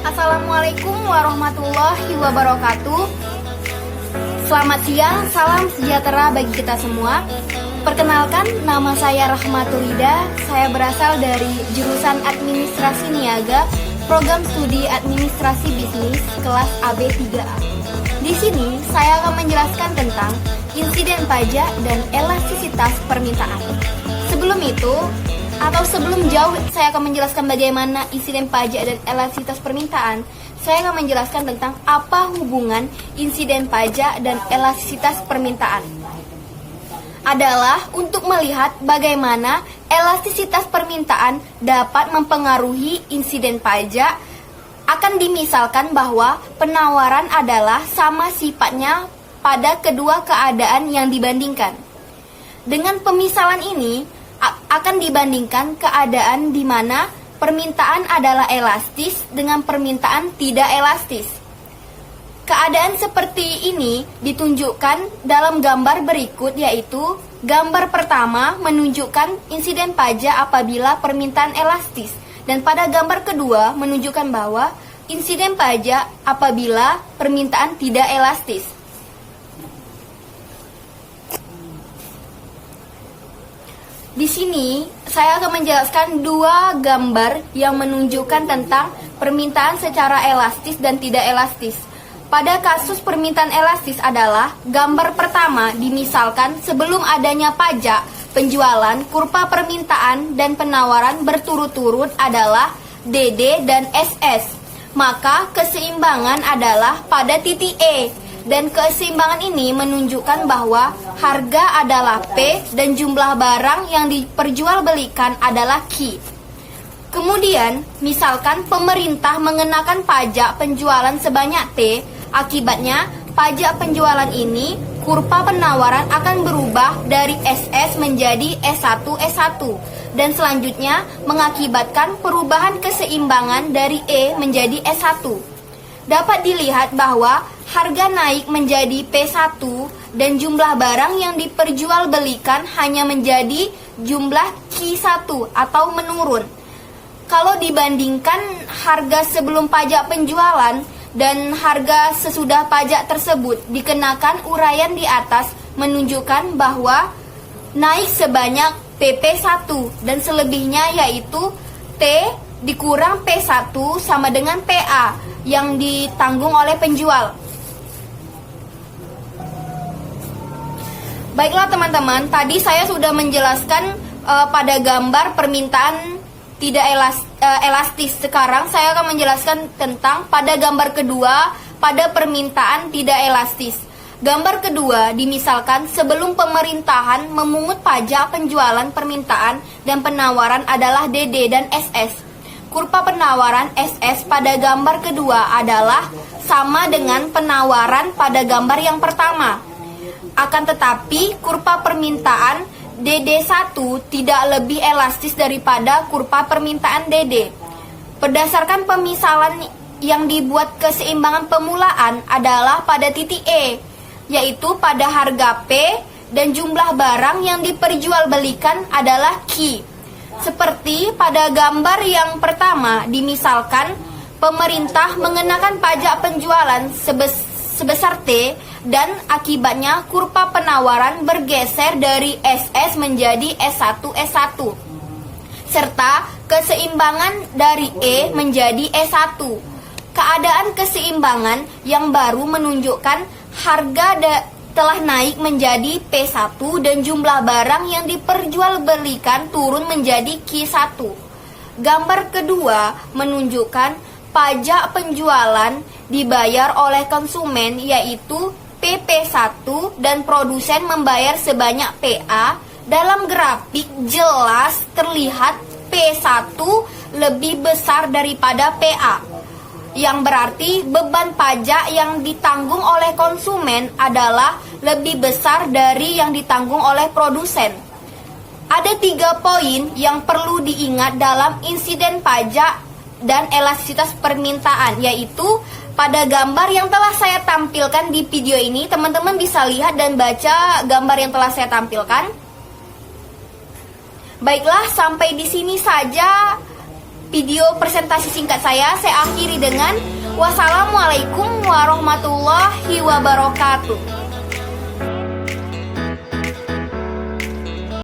Assalamualaikum warahmatullahi wabarakatuh. Selamat siang, salam sejahtera bagi kita semua. Perkenalkan, nama saya Rahmaturida. Saya berasal dari jurusan Administrasi Niaga, Program Studi Administrasi Bisnis, kelas AB3A. Di sini saya akan menjelaskan tentang insiden pajak dan elastisitas permintaan. Sebelum jauh saya akan menjelaskan bagaimana insiden pajak dan elastisitas permintaan, saya akan menjelaskan tentang apa hubungan insiden pajak dan elastisitas permintaan. Adalah untuk melihat bagaimana elastisitas permintaan dapat mempengaruhi insiden pajak. Akan dimisalkan bahwa penawaran adalah sama sifatnya pada kedua keadaan yang dibandingkan. Dengan pemisalan ini akan dibandingkan keadaan di mana permintaan adalah elastis dengan permintaan tidak elastis. Keadaan seperti ini ditunjukkan dalam gambar berikut, yaitu gambar pertama menunjukkan insiden pajak apabila permintaan elastis, dan pada gambar kedua menunjukkan bahwa insiden pajak apabila permintaan tidak elastis. Di sini saya akan menjelaskan dua gambar yang menunjukkan tentang permintaan secara elastis dan tidak elastis. Pada kasus permintaan elastis adalah gambar pertama dimisalkan sebelum adanya pajak penjualan, kurva permintaan dan penawaran berturut-turut adalah DD dan SS. Maka keseimbangan adalah pada titik E. Dan keseimbangan ini menunjukkan bahwa harga adalah P dan jumlah barang yang diperjualbelikan adalah Q. Kemudian, misalkan pemerintah mengenakan pajak penjualan sebanyak T, akibatnya pajak penjualan ini, kurva penawaran akan berubah dari SS menjadi S1 S1 dan selanjutnya mengakibatkan perubahan keseimbangan dari E menjadi S1. Dapat dilihat bahwa harga naik menjadi P1 dan jumlah barang yang diperjualbelikan hanya menjadi jumlah Q1 atau menurun. Kalau dibandingkan harga sebelum pajak penjualan dan harga sesudah pajak tersebut dikenakan uraian di atas menunjukkan bahwa naik sebanyak PP1 dan selebihnya yaitu T dikurang P1 sama dengan PA yang ditanggung oleh penjual. Baiklah teman-teman, tadi saya sudah menjelaskan pada gambar permintaan tidak elastis. Sekarang saya akan menjelaskan tentang pada gambar kedua pada permintaan tidak elastis. Gambar kedua dimisalkan sebelum pemerintahan memungut pajak penjualan permintaan dan penawaran adalah DD dan SS. Kurva penawaran SS pada gambar kedua adalah sama dengan penawaran pada gambar yang pertama. Akan tetapi kurva permintaan DD1 tidak lebih elastis daripada kurva permintaan DD. Berdasarkan pemisalan yang dibuat keseimbangan pemulaan adalah pada titik E, yaitu pada harga P dan jumlah barang yang diperjualbelikan adalah Q. Seperti pada gambar yang pertama, dimisalkan pemerintah mengenakan pajak penjualan sebesar T dan akibatnya kurva penawaran bergeser dari SS menjadi S1 S1 serta keseimbangan dari E menjadi S1. Keadaan keseimbangan yang baru menunjukkan harga telah naik menjadi P1 dan jumlah barang yang diperjualbelikan turun menjadi Q1. Gambar kedua menunjukkan pajak penjualan dibayar oleh konsumen yaitu PP1 dan produsen membayar sebanyak PA. Dalam grafik jelas terlihat P1 lebih besar daripada PA, yang berarti beban pajak yang ditanggung oleh konsumen adalah lebih besar dari yang ditanggung oleh produsen. Ada 3 poin yang perlu diingat dalam insiden pajak dan elastisitas permintaan, yaitu pada gambar yang telah saya tampilkan di video ini. Teman-teman bisa lihat dan baca gambar yang telah saya tampilkan. Baiklah, sampai di sini saja video presentasi singkat saya akhiri dengan wassalamualaikum warahmatullahi wabarakatuh.